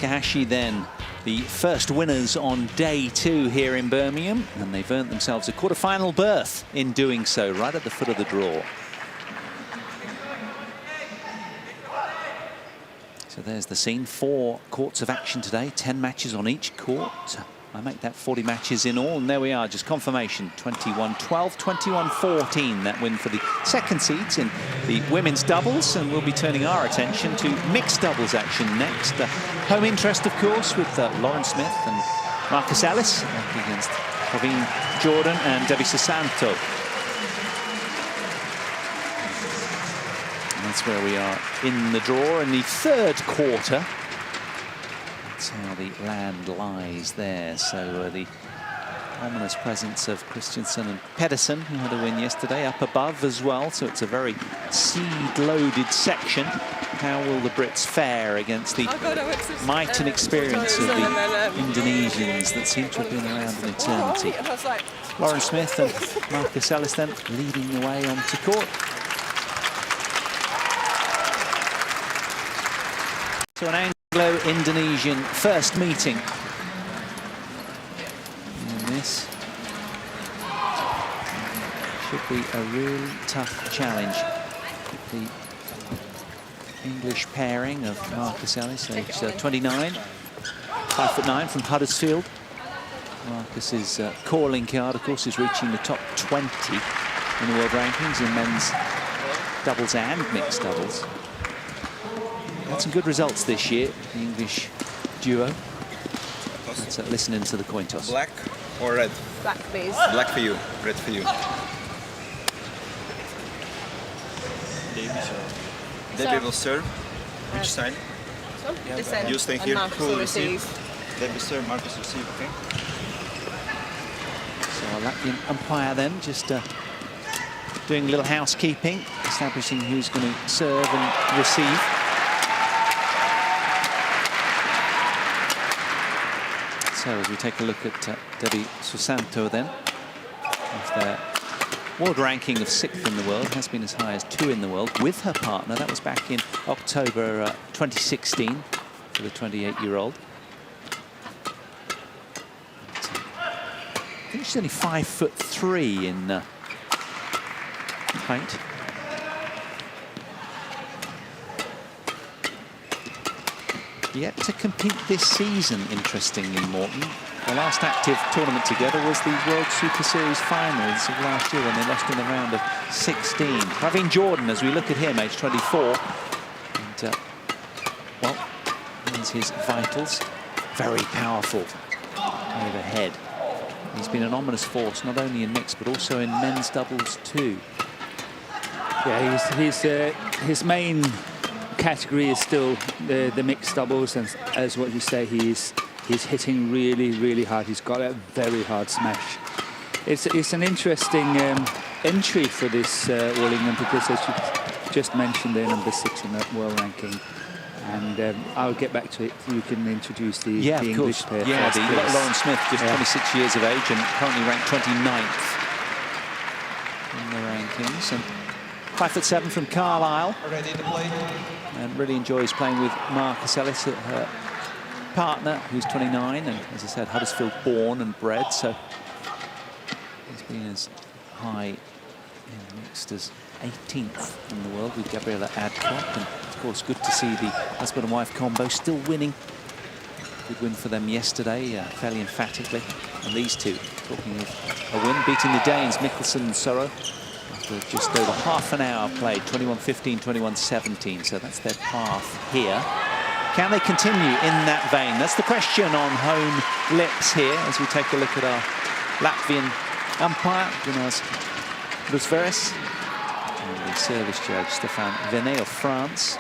Takahashi then the first winners on day 2 here in Birmingham, and they've earned themselves a quarter-final berth in doing so, right at the foot of the draw. So there's the scene. 4 courts of action today, 10 matches on each court. I make that 40 matches in all, and there we are, just confirmation. 21-12, 21-14, that win for the second seeds in the women's doubles, and we'll be turning our attention to mixed doubles action next. Home interest, of course, with Lauren Smith and Marcus Ellis against Praveen Jordan and Debbie Susanto. And that's where we are in the draw in the third quarter. That's how the land lies there. So the ominous presence of Christensen and Pedersen, who had a win yesterday, up above as well. So it's a very seed-loaded section. How will the Brits fare against the might and experience of the Indonesians that seem to have been around an eternity? Lauren Smith and Marcus Ellis then leading the way onto court. So an Anglo-Indonesian first meeting. And this should be a really tough challenge. The English pairing of Marcus Ellis, age 29, 5'9" from Huddersfield. Marcus's calling card, of course, is reaching the top 20 in the world rankings in men's doubles and mixed doubles. Had some good results this year, the English duo. Let's listen into the coin toss. Black or red? Black, please. Black for you, red for you. Debbie will serve. Which side? This end. You stay here. Marcus will receive. Debbie serve, Marcus receive, okay? So our Latvian umpire then just doing a little housekeeping, establishing who's going to serve and receive. So as we take a look at Debbie Susanto then, with their world ranking of 6th in the world, has been as high as 2 in the world with her partner. That was back in October 2016 for the 28-year-old. I think she's only 5'3" in height. Yet to compete this season, interestingly, Morton. The last active tournament together was the World Super Series finals of last year when they lost in the round of 16. Praveen Jordan, as we look at him, age 24. And, well, there's his vitals. Very powerful overhead. He's been an ominous force, not only in mixed, but also in men's doubles too. Yeah, his main category is still the mixed doubles, and as what you say, he's hitting really hard. He's got a very hard smash. It's an interesting entry for this All England, because as you just mentioned, they're number 6 in the world ranking, and I'll get back to it. You can introduce the English pair. Yeah, Lauren Smith, just 26 years of age and currently ranked 29th in the rankings. And 5'7" from Carlisle. Ready to play? And really enjoys playing with Marcus Ellis, her partner, who's 29, and as I said, Huddersfield born and bred, so he's been as high in mixed as 18th in the world with Gabriela Adcock, and of course good to see the husband and wife combo still winning. Good win for them yesterday, fairly emphatically, and these two talking of a win, beating the Danes, Mikkelsen and Sorrow. Just over half an hour played, 21-15, 21-17, so that's their path here. Can they continue in that vein? That's the question on home lips here as we take a look at our Latvian umpire, Gunars Rusveres, and the service judge, Stefan Venet of France.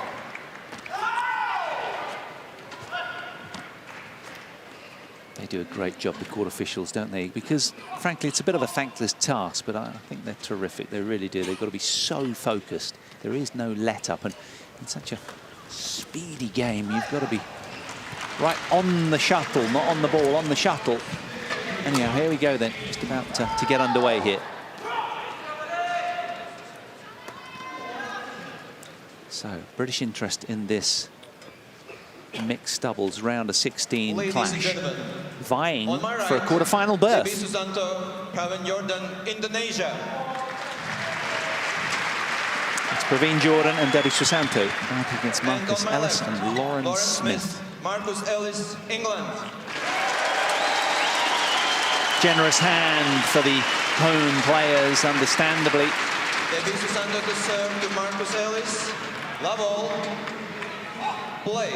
They do a great job, the court officials, don't they? Because, frankly, it's a bit of a thankless task, but I think they're terrific. They really do. They've got to be so focused. There is no let-up. And in such a speedy game, you've got to be right on the shuttle, not on the ball, on the shuttle. Anyhow, here we go then, just about to get underway here. So, British interest in this mixed doubles round of 16 Ladies and clash, gentlemen, vying on my for a right, quarter-final Debbie berth. Susanto, Jordan, Indonesia. It's Praveen Jordan and Debbie Susanto back against And Marcus on my Ellis left, and Lawrence Smith. Marcus Ellis, England. Generous hand for the home players, understandably. Debbie Susanto to serve to Marcus Ellis. Love all. Play.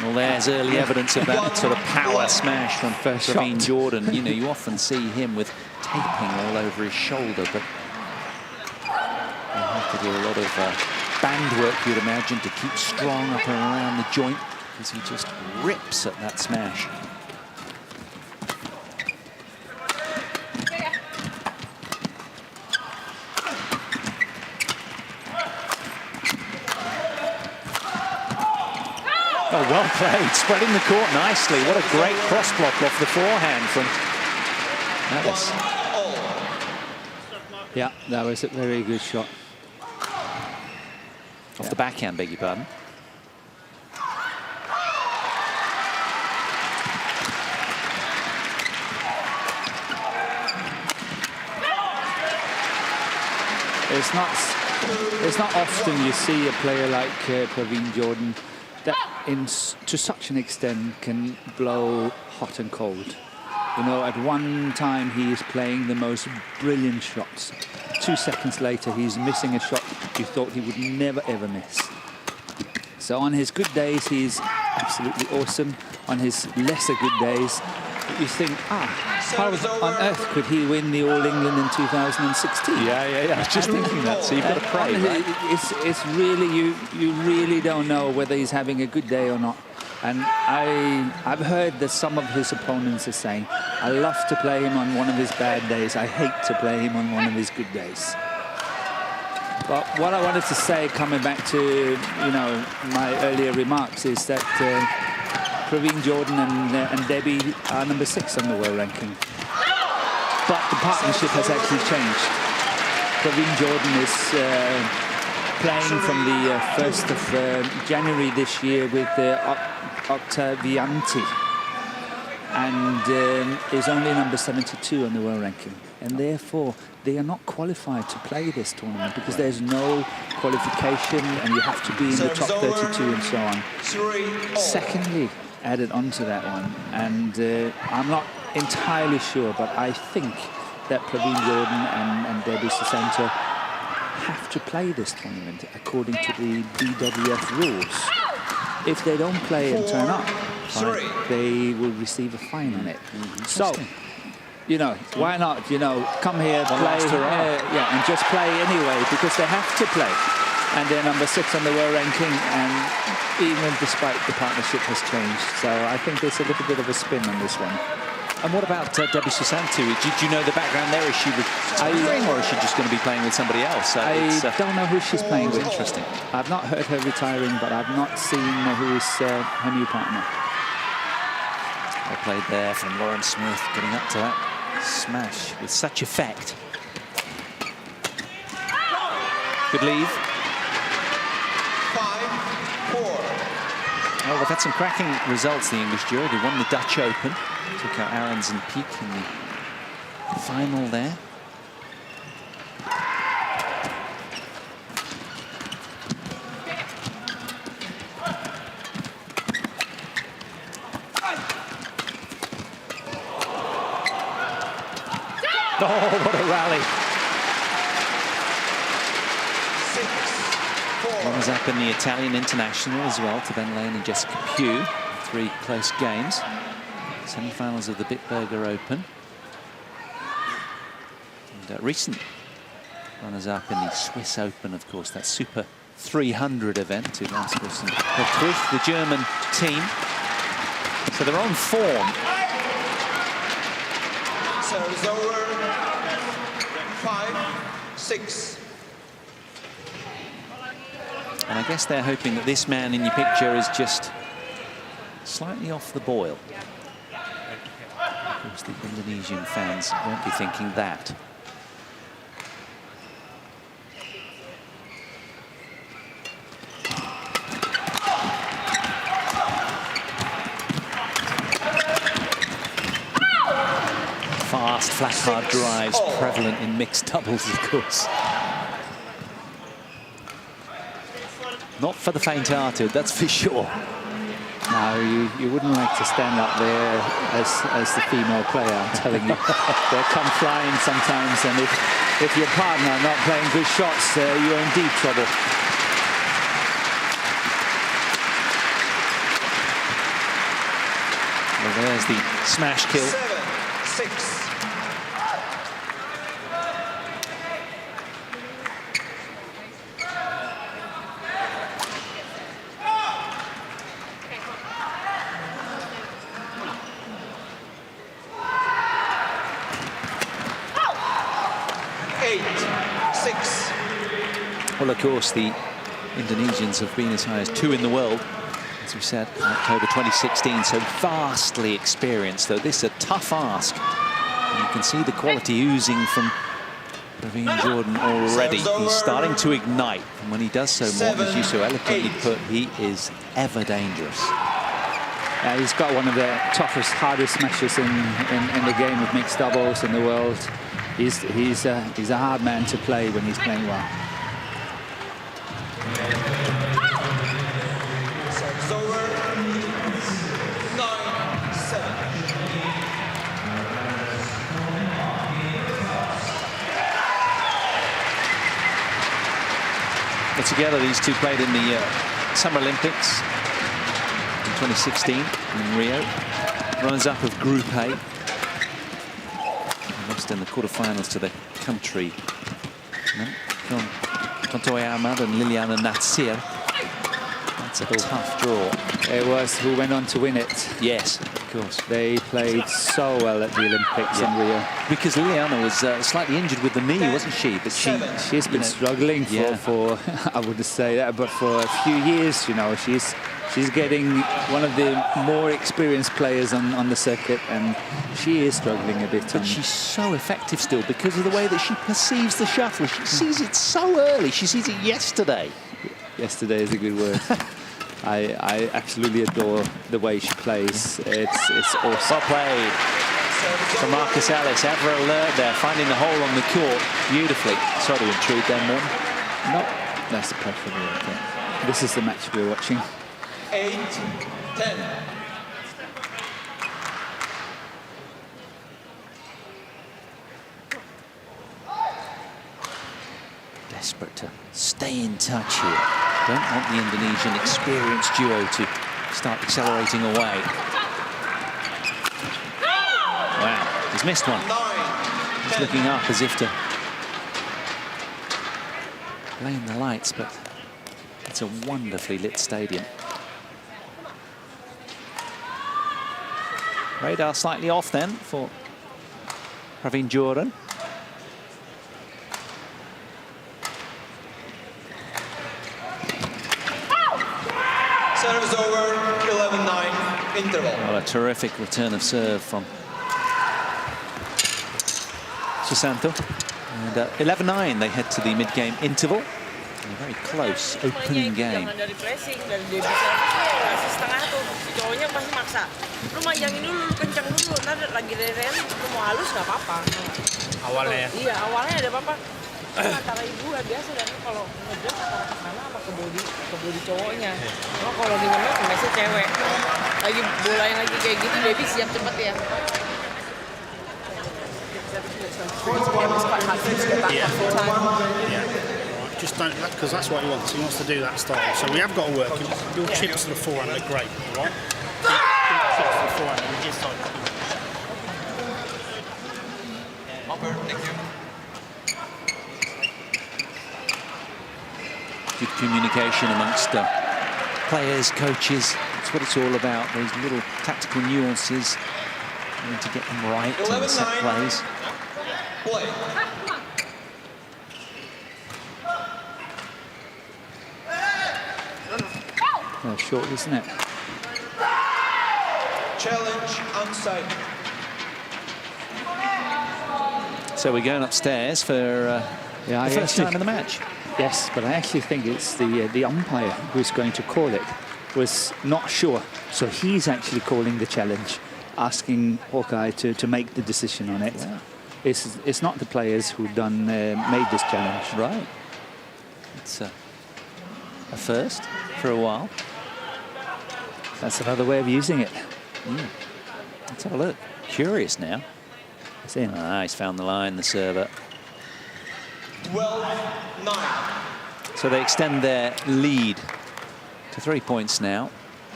Well, there's early evidence of that sort of power smash from Praveen Jordan. You know, you often see him with taping all over his shoulder, but he'll have to do a lot of band work, you'd imagine, to keep strong up and around the joint, because he just rips at that smash. Oh, well played, spreading the court nicely. What a great cross block off the forehand from Ellis. Yeah, that was a very good shot. Off the backhand, beg your pardon. It's not often you see a player like Praveen Jordan that to such an extent can blow hot and cold. You know, at one time he is playing the most brilliant shots. 2 seconds later he's missing a shot you thought he would never ever miss. So on his good days he's absolutely awesome. On his lesser good days you think, how on earth could he win the All England in 2016? Yeah. I was just thinking that, so you've got to pray, right? It's really, you really don't know whether he's having a good day or not. And I've heard that some of his opponents are saying, I love to play him on one of his bad days. I hate to play him on one of his good days. But what I wanted to say, coming back to, you know, my earlier remarks, is that Praveen Jordan and Debbie are number 6 on the world ranking. But the partnership has actually changed. Praveen Jordan is playing from the 1st of January this year with Octavianti, and is only number 72 on the world ranking. And therefore, they are not qualified to play this tournament because there's no qualification and you have to be in the top 32 and so on. Secondly, added onto that one, and I'm not entirely sure, but I think that Praveen Jordan and Debbie Susanto have to play this tournament according to the BWF rules. If they don't play and turn up, they will receive a fine on it. So, you know, why not, you know, come here, play, and just play anyway, because they have to play. And they're number 6 on the world ranking, and even despite the partnership has changed. So I think there's a little bit of a spin on this one. And what about Debbie Susanto? Did you know the background there? Is she retiring, or is she just going to be playing with somebody else? I don't know who she's playing with. Interesting. I've not heard her retiring, but I've not seen who is her new partner. Well played there from Lawrence Smith, getting up to that smash with such effect. Good leave. 5-4. Well, they've had some cracking results, the English duo. They won the Dutch Open, took out Ahrens and Peak in the final there. Oh, what a rally. 6-4. Runners up in the Italian International as well to Ben Lane and Jessica Pugh. 3 close games. Semi-finals of the Bitburger Open. And recent runners-up in the Swiss Open, of course, that Super 300 event to Rasmus and Petrich, the German team. So they're on form. Serves over. 5-6. And I guess they're hoping that this man in your picture is just slightly off the boil. course, the Indonesian fans won't be thinking that. Fast, flat hard drives prevalent in mixed doubles, of course. Not for the faint-hearted, that's for sure. No, you wouldn't like to stand up there as the female player, I'm telling you. They'll come flying sometimes, and if your partner not playing good shots, you're in deep trouble. Well, there's the smash kill. 7-6. Well, of course, the Indonesians have been as high as 2 in the world, as we said, in October 2016, so vastly experienced, though this is a tough ask. And you can see the quality oozing from Praveen Jordan already. He's starting to ignite, and when he does so, Morten, as you so eloquently put, he is ever dangerous. He's got one of the toughest, hardest smashes in the game of mixed doubles in the world. He's a hard man to play when he's playing well. Service over. 9-7. But together, these two played in the Summer Olympics in 2016 in Rio. Runners-up of Group A. They lost in the quarterfinals to the country. Tontoy Ahmad and Liliana Natsir. That's a tough draw. It was who went on to win it. Yes, of course. They played so well at the Olympics in Rio. Because Liliana was slightly injured with the knee, wasn't she? But she's been struggling for I wouldn't say that, but for a few years, you know, she's getting one of the more experienced players on the circuit, and she is struggling a bit. But she's so effective still because of the way that she perceives the shuttle. She sees it so early. She sees it yesterday. Yesterday is a good word. I absolutely adore the way she plays. It's awesome. Well played from Marcus Ellis. Ever alert there, finding the hole on the court beautifully. Sorry to intrude there, Morten. No, that's the perfect word. This is the match we're watching. 8-10. Desperate to stay in touch here. Don't want the Indonesian experienced duo to start accelerating away. Wow, he's missed one. He's looking up as if to blame the lights, but it's a wonderfully lit stadium. Radar slightly off then for Praveen Jordan. Service over. 11-9. Interval. Well, a terrific return of serve from Susanto. And 11-9, they head to the mid-game interval. A very close opening game. Jangan dari pressing, dari dia bisa kasih setengah tuh, si cowoknya pasti maksa. Lu manjangin dulu, lu kencang dulu, ntar lagi dari rally, lu mau halus nggak apa-apa. Awalnya ya? Iya, awalnya ada apa-apa. Antara ibu biasa, dan kalau ngejam antara ke sana sama ke body cowoknya. Oh, kalau lagi ngemek, biasanya cewek. Lagi bolain lagi kayak gitu, baby siap cepet ya. Yeah. Just don't, because that's what he wants. He wants to do that style. So we have got to work. Your chips to the forehand are great, right? Chips to the forehand, we just like. Thank you. Good communication amongst players, coaches. That's what it's all about. Those little tactical nuances. You need to get them right in the set plays. Play. Short, isn't it? Challenge onside. So we're going upstairs for the first time in the match. Yes, but I actually think it's the umpire who's going to call it was not sure. So he's actually calling the challenge, asking Hawkeye to make the decision on it. Wow. It's not the players who made this challenge. Right. It's a first for a while. That's another way of using it. Let's have a look. Curious now. It's in. Ah, he's found the line, the server. 12-9. So they extend their lead to 3 points now,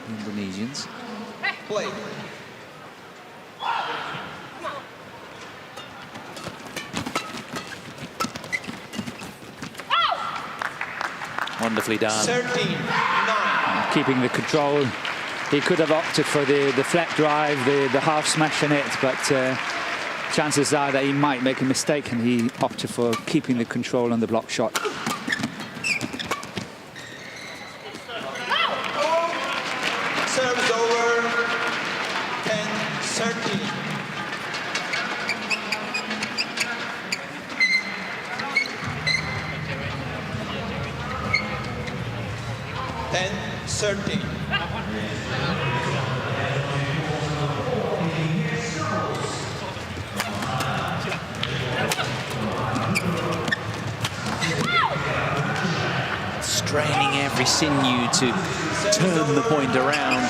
the Indonesians. Play. Wonderfully done. 13-9. Keeping the control. He could have opted for the flat drive, the half smash in it, but chances are that he might make a mistake, and he opted for keeping the control on the block shot. Serves over. 10-13. Straining every sinew to turn the point around.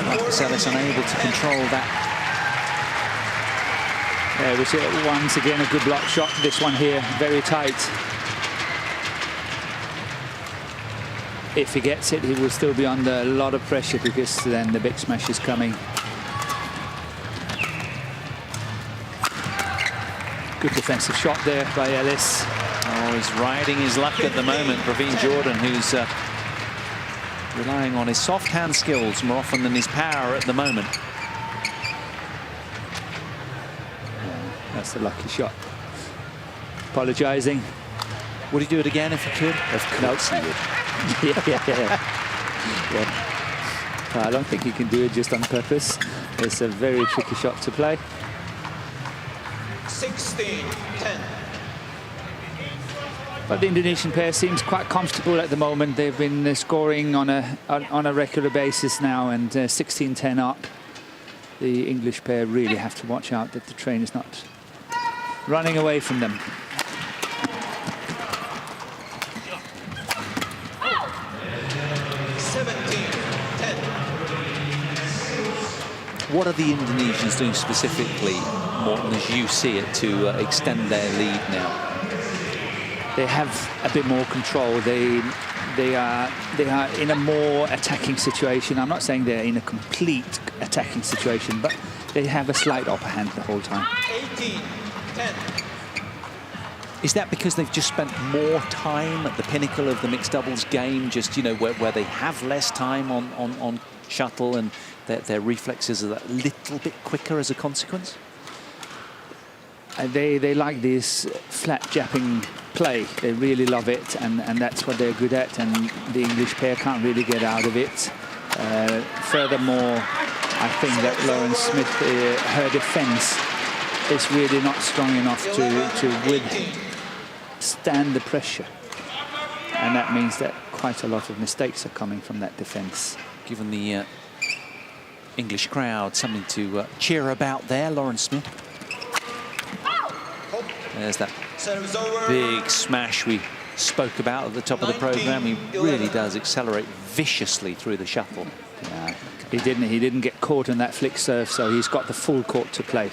Marcus Ellis unable to control that. We see it once again, a good block shot. This one here, very tight. If he gets it, he will still be under a lot of pressure, because then the big smash is coming. Good defensive shot there by Ellis. Oh, he's riding his luck at the moment. Praveen Jordan, who's relying on his soft hand skills more often than his power at the moment. That's the lucky shot. Apologising. Would he do it again if he could? Of course he would. Yeah. I don't think he can do it just on purpose. It's a very tricky shot to play. 16-10. But the Indonesian pair seems quite comfortable at the moment. They've been scoring on a regular basis now, and 16-10 up. The English pair really have to watch out that the train is not running away from them. What are the Indonesians doing specifically, Morten, as you see it, to extend their lead now? They have a bit more control. They are in a more attacking situation. I'm not saying they're in a complete attacking situation, but they have a slight upper hand the whole time. 18-10. Is that because they've just spent more time at the pinnacle of the mixed doubles game, just, you know, where they have less time on shuttle, and their reflexes are that little bit quicker as a consequence? They like this flat japping play. They really love it, and that's what they're good at, and the English pair can't really get out of it. Furthermore, I think that Lauren Smith, her defense is really not strong enough to withstand the pressure, and that means that quite a lot of mistakes are coming from that defense. Given the English crowd something to cheer about there, Lauren Smith. There's that big smash we spoke about at the top of the program. He really does accelerate viciously through the shuttle. Yeah, he didn't get caught in that flick serve, so he's got the full court to play.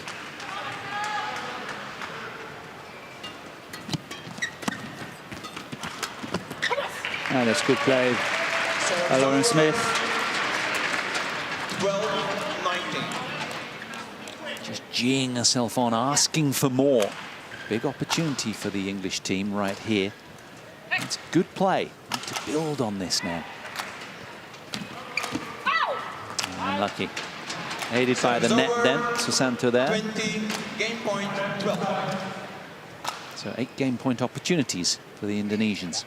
Oh, that's good play by Lauren Smith. 12-19. Just geeing herself on, asking for more. Big opportunity for the English team right here. It's good play. Need to build on this now. Unlucky. Aided by the net then, Susanto there. 20, game point 12. So 8 game point opportunities for the Indonesians.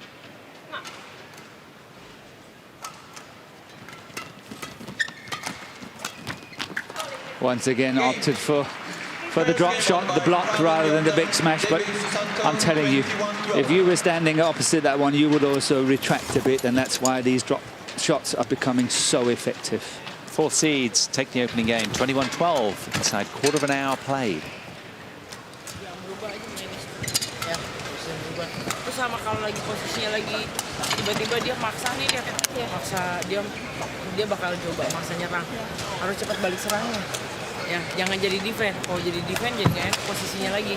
Once again opted for for the drop shot, the block rather than the big smash. But I'm telling you, if you were standing opposite that one, you would also retract a bit, and that's why these drop shots are becoming so effective. Fourth seeds take the opening game, 21-12, inside quarter of an hour played. Ya, bisa berubah. Terus sama kalau lagi posisinya lagi tiba-tiba dia maksa nih, dia maksa, dia bakal coba maksa nyerang. Harus cepat balik serangnya. Ya, jangan jadi defend. Kalau jadi defend jadi nggak enak posisinya lagi.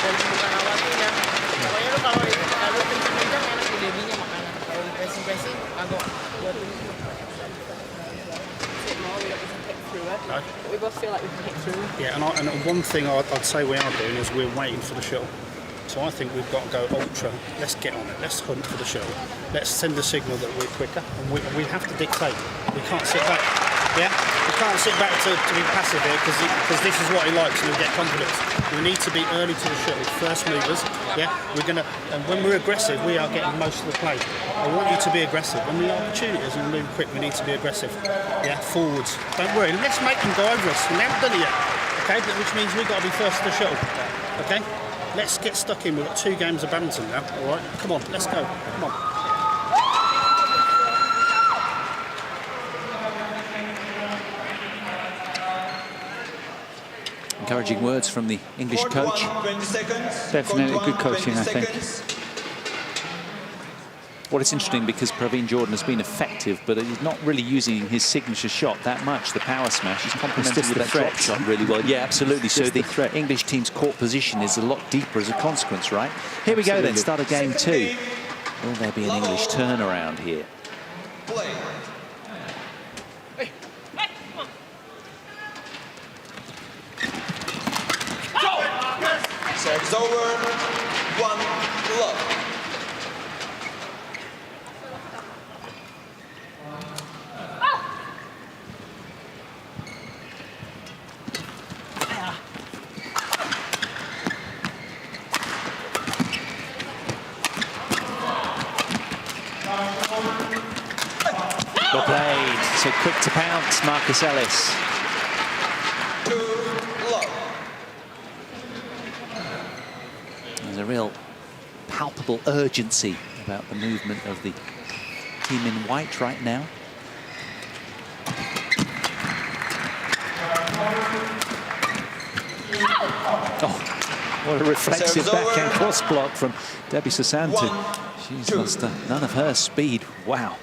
Dan bukan khawatir ya. Pokoknya lu kalau kencang-kencang enak di debinya makanan. Kalau di pressing agak buat ini. We both feel like we can hit through. Yeah, and one thing I'd say we are doing is we're waiting for the shuttle. So I think we've got to go ultra. Let's get on it. Let's hunt for the shuttle. Let's send a signal that we're quicker, and we have to dictate. We can't sit back. Yeah, we can't sit back to be passive here because this is what he likes, and we get confidence. We need to be early to the shuttle, first movers. Yeah, and when we're aggressive, we are getting most of the play. I want you to be aggressive. When we have opportunities and we move quick, we need to be aggressive. Yeah, forwards. Don't worry. Let's make them go over us. We haven't done it yet. Okay, but which means we've got to be first to the shuttle. Okay, let's get stuck in. We've got 2 games of badminton now. All right, come on, let's go. Come on. Encouraging words from the English coach. Definitely good coaching, I think. Well, it's interesting because Praveen Jordan has been effective, but he's not really using his signature shot that much, the power smash. He's complemented with that drop shot really well. Yeah, absolutely. So the English team's court position is a lot deeper as a consequence, right? Here we go then, start of game 2. Will there be an English turnaround here? Play. Service over. 1 love. Well played. So quick to pounce, Marcus Ellis. 2 love. There's a real palpable urgency about the movement of the team in white right now. Oh, what a reflexive backhand cross block from Debbie Susanto. She's lost none of her speed. Wow.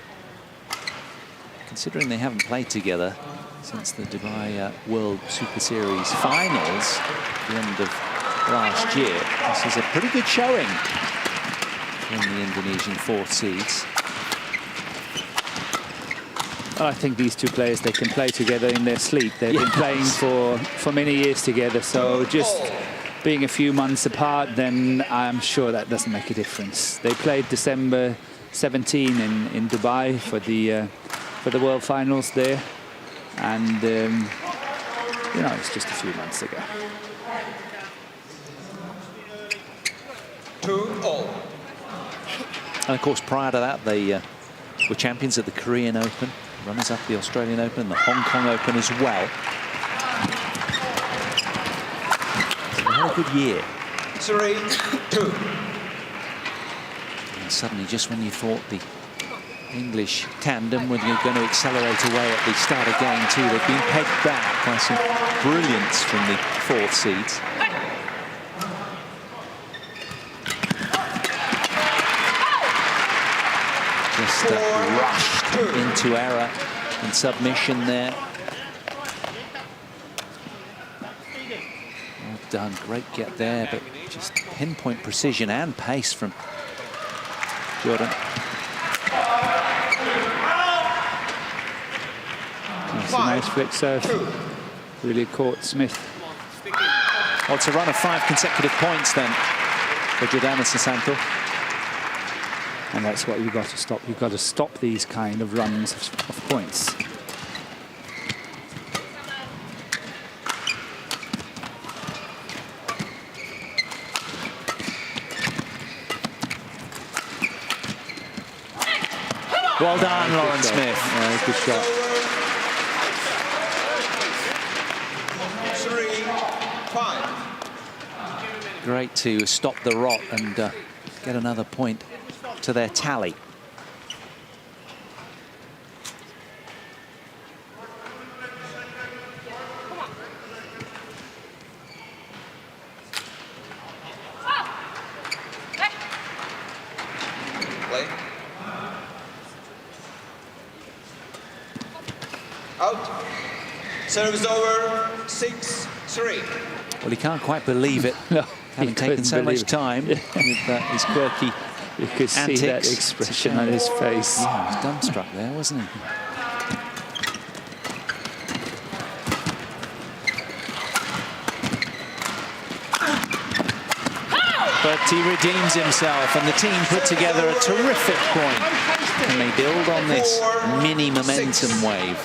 Considering they haven't played together since the Dubai World Super Series finals at the end of last year, this is a pretty good showing from the Indonesian 4th seeds. Well, I think these 2 players, they can play together in their sleep. They've been playing for many years together, so just being a few months apart, then I'm sure that doesn't make a difference. They played December 17 in Dubai for the World Finals there, and you know, it's just a few months ago. 2-all. And of course, prior to that, they were champions at the Korean Open, runners-up the Australian Open, the Hong Kong Open as well. So they had a good year. 3-2. And suddenly, just when you thought the English tandem were going to accelerate away at the start of game 2, they've been pegged back by some brilliance from the 4th seeds. Just rushed into error and submission there. Well done, great get there, but just pinpoint precision and pace from Jordan. That's a nice flick serve. Really caught Smith. Well, it's a run of 5 consecutive points then for Jordana Susanto. And that's what you've got to stop. You've got to stop these kind of runs of points. Well done, Lauren Smith. Good shot. 5. Great to stop the rot and get another point to their tally. Play. Out. Service over. 6-3. Well, he can't quite believe it. No, Having taken so much time with his quirky You could see that antics. expression on his face. Yeah, he was dumbstruck there, wasn't he? But he redeems himself, and the team put together a terrific point. And they build on this mini momentum wave.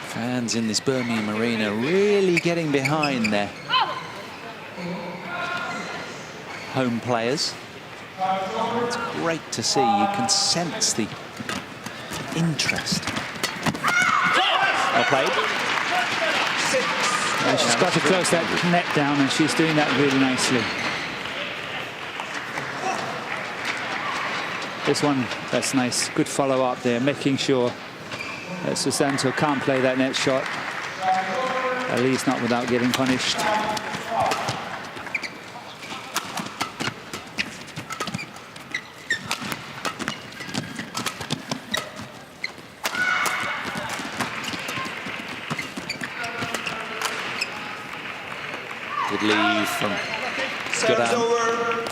Fans in this Birmingham arena really getting behind their home players. It's great to see. You can sense the interest. Well played. She's got to close that net down, and she's doing that really nicely. This one, that's nice. Good follow-up there, making sure that Susanto can't play that net shot. At least not without getting punished. Good lead from Service over.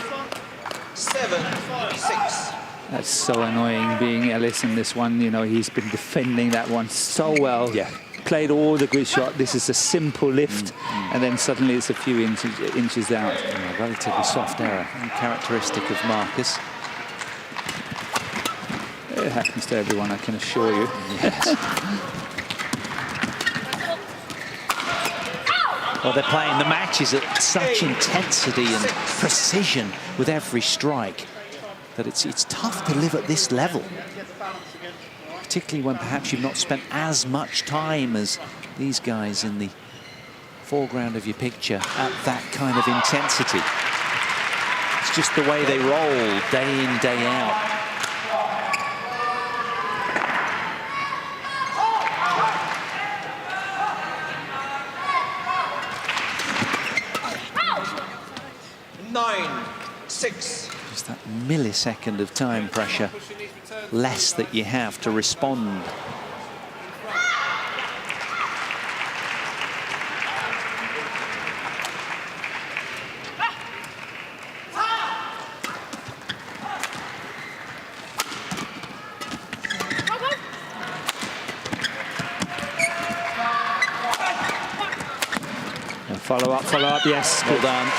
7-6. That's so annoying being Ellis in this one. You know, he's been defending that one so well. Yeah. Played all the good shot. This is a simple lift, and then suddenly it's a few inches out. A relatively soft error, uncharacteristic of Marcus. It happens to everyone, I can assure you. Yes. Well, they're playing the matches at such intensity and precision with every strike that it's tough to live at this level, particularly when perhaps you've not spent as much time as these guys in the foreground of your picture at that kind of intensity. It's just the way they roll day in, day out. Just that millisecond of time pressure less that you have to respond. Follow up, yes. Well done.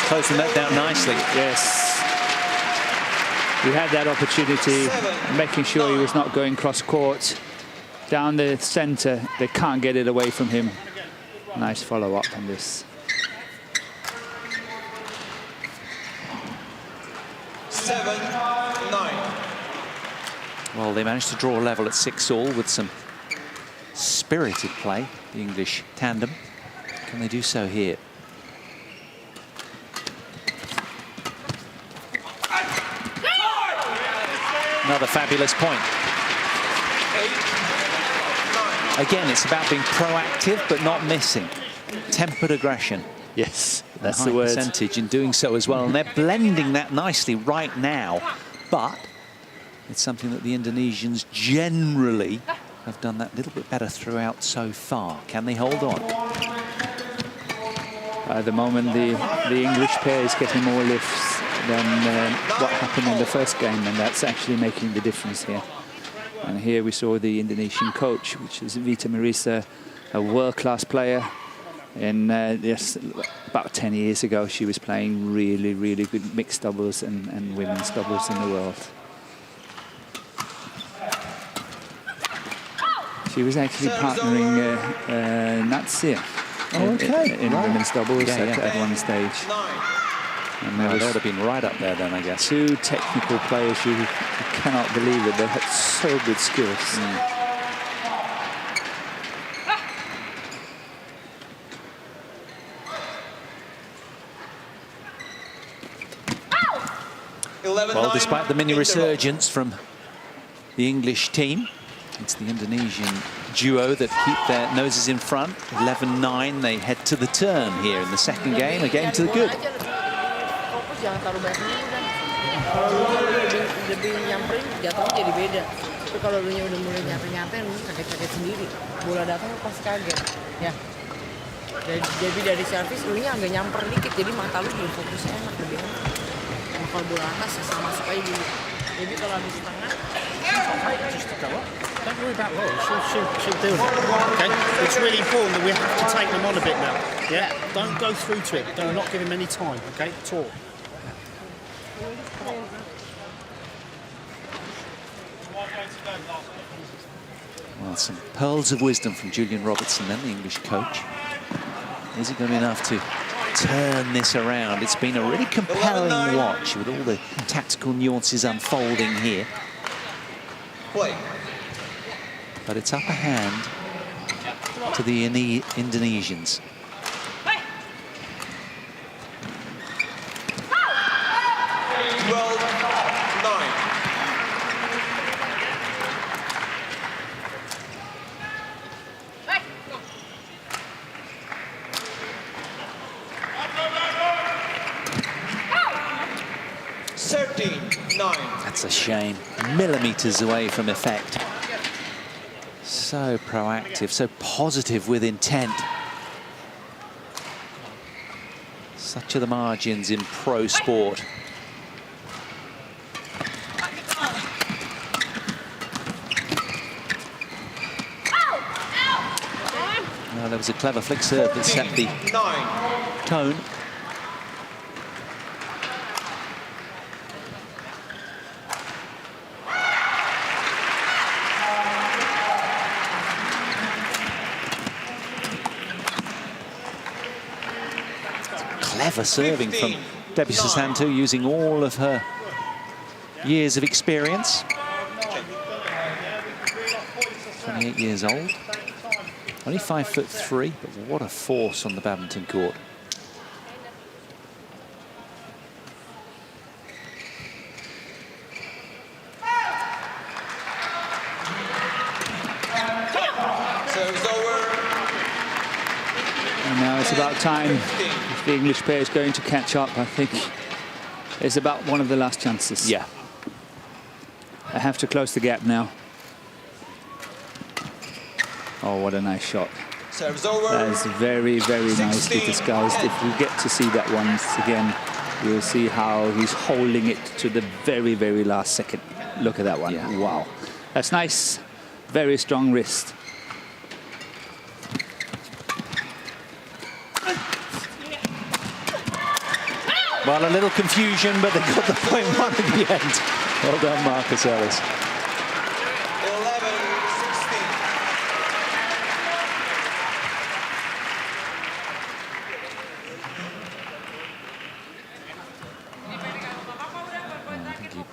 Closing that down nicely. Yes. He had that opportunity, making sure he was not going cross court. Down the centre, they can't get it away from him. Nice follow up on this. 7-9. Well, they managed to draw a level at 6-all with some spirited play, the English tandem. Can they do so here? Another fabulous point. Again, it's about being proactive but not missing. Tempered aggression. Yes, that's High the word. percentage in doing so as well. And they're blending that nicely right now. But it's something that the Indonesians generally have done that little bit better throughout so far. Can they hold on? At the moment, the English pair is getting more lifts than what happened in the first game, and that's actually making the difference here. And here we saw the Indonesian coach, which is Vita Marisa, a world-class player, And yes, about 10 years ago, she was playing really, really good mixed doubles and women's doubles in the world. She was actually partnering Natsia in women's doubles at one stage. And They would have been right up there then, I guess. Two technical players, you cannot believe it. They had so good skills. 11-9. Well, despite the mini resurgence from the English team, it's the Indonesian duo that keep their noses in front. 11-9, they head to the turn here in the second game, a game to the good. Fokus jangan taruh banyak dulu kan. Kalau lebih nyamperin, jatuhnya jadi beda. Tapi kalau lu udah mulai nyampe-nyampe, lu kaget-kaget sendiri. Bola datang lu pasti kaget. Ya. Jadi dari servis lu nya agak nyamper dikit, jadi mata lu jadi fokusnya enak lebih enak. Nah, kalau bola atas sama supaya dulu. Jadi kalau habis tangan, Just to go up. Don't worry about Laura. She'll deal with it. Okay? It's really important that we have to take them on a bit now. Yeah? Don't go through to it. Do not give him any time. Okay? Talk. Well, some pearls of wisdom from Julian Robertson, then the English coach. Is it going to be enough to turn this around? It's been a really compelling watch with all the tactical nuances unfolding here. Play. But it's upper hand to the Indonesians. 12-9. That's a shame. Millimeters away from effect. So proactive, so positive with intent. Such are the margins in pro sport. Well, there was a clever flick serve that set the tone. Clever serving from Debbie Susanto, using all of her years of experience. 28 years old. Only 5'3", but what a force on the badminton court. Service over. And now it's about time. If the English pair is going to catch up, I think it's about one of the last chances. Yeah. I have to close the gap now. Oh, what a nice shot. Service over. That is very, very nicely disguised. If we get to see that once again, you'll see how he's holding it to the very, very last second. Look at that one. Yeah. Wow. That's nice. Very strong wrist. Well, a little confusion, but they got the point one at the end. Well done, Marcus Ellis. 11-16.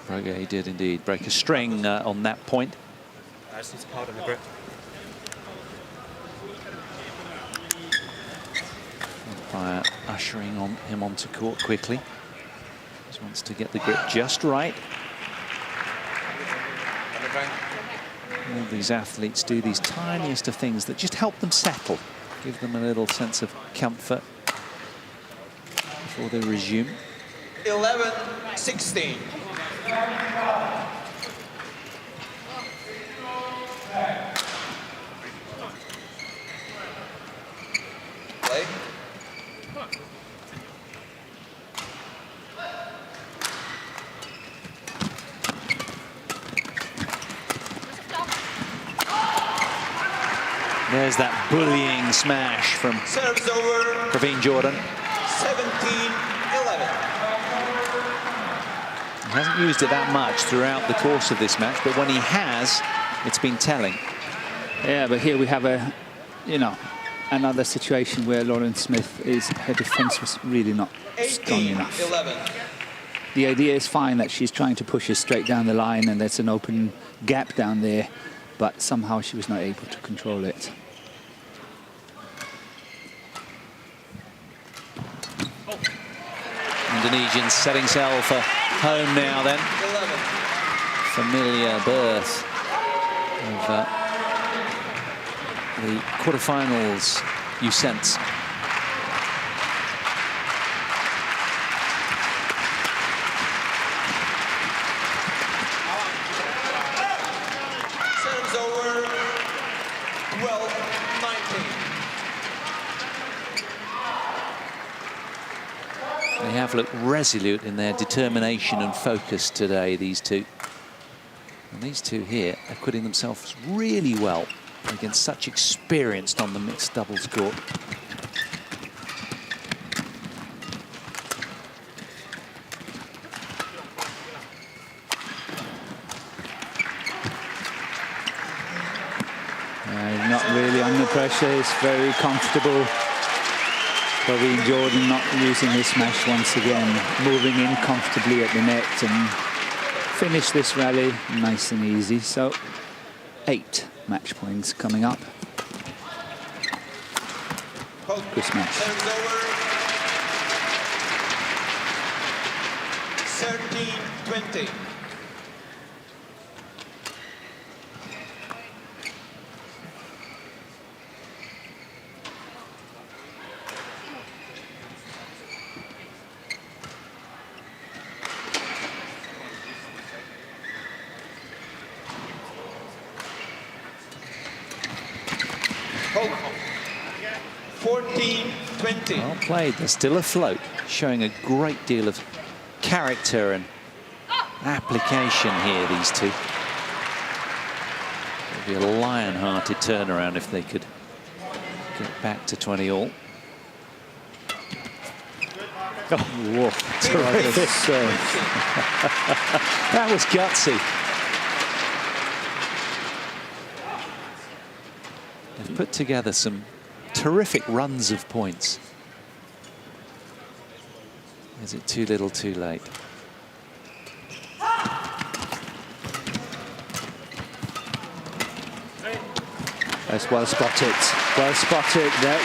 I think he did indeed break a string on that point. Pardon the grip. By ushering him onto court quickly. Just wants to get the grip just right. All these athletes do these tiniest of things that just help them settle, give them a little sense of comfort before they resume. 11-16. Play. There's there's that bullying smash from Serves over. Praveen Jordan. 17-11. He hasn't used it that much throughout the course of this match, but when he has, it's been telling. Yeah, but here we have a, you know, another situation where Lauren Smith her defense was really not strong enough. 18-11. The idea is fine that she's trying to push it straight down the line and there's an open gap down there, but somehow she was not able to control it. Indonesian setting sail for home now then. 11. Familiar berth of the quarterfinals USENTs. Serves over. 12-19. They have looked resolute in their determination and focus today, these two. And these two here are acquitting themselves really well against such experience on the mixed doubles court. Not really under pressure, he's very comfortable. Praveen Jordan not using his smash once again, moving in comfortably at the net and finish this rally nice and easy. So 8 match points coming up. Good smash. Serves over. 13-20. Hold. 14-20. Well played, they're still afloat, showing a great deal of character and application here, these two. It would be a lion-hearted turnaround if they could get back to 20 all. Oh, whoa, terrific serve. That was gutsy. They've put together some terrific runs of points. Is it too little, too late? That's well spotted. Well spotted that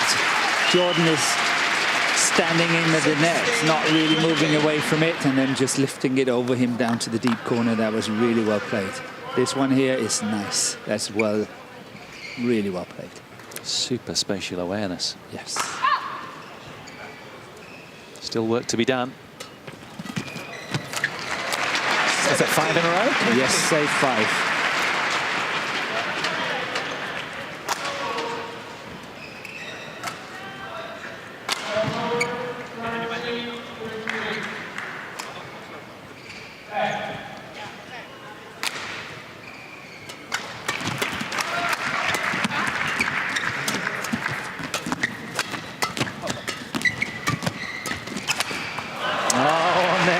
Jordan is standing in at the net, not really moving away from it, and then just lifting it over him down to the deep corner. That was really well played. This one here is nice. That's well, really well played. Super spatial awareness. Yes. Still work to be done. Is that 5 in a row? Yes, say 5.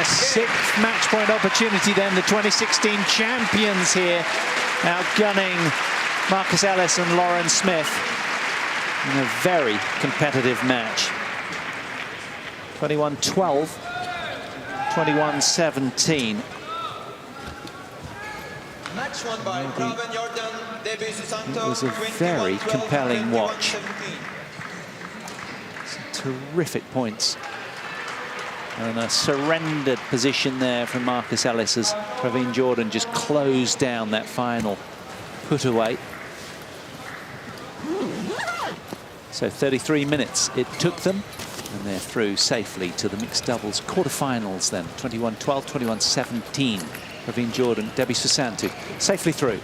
Sixth match point opportunity then, the 2016 champions here outgunning Marcus Ellis and Lauren Smith in a very competitive match. 21-12, 21-17. Match won by Praveen Jordan, debut Susanto. It was a very compelling watch. 21-17. Some terrific points. And a surrendered position there from Marcus Ellis as Praveen Jordan just closed down that final put away. So 33 minutes it took them, and they're through safely to the mixed doubles quarterfinals then. 21-12, 21-17. Praveen Jordan, Debbie Susanto safely through.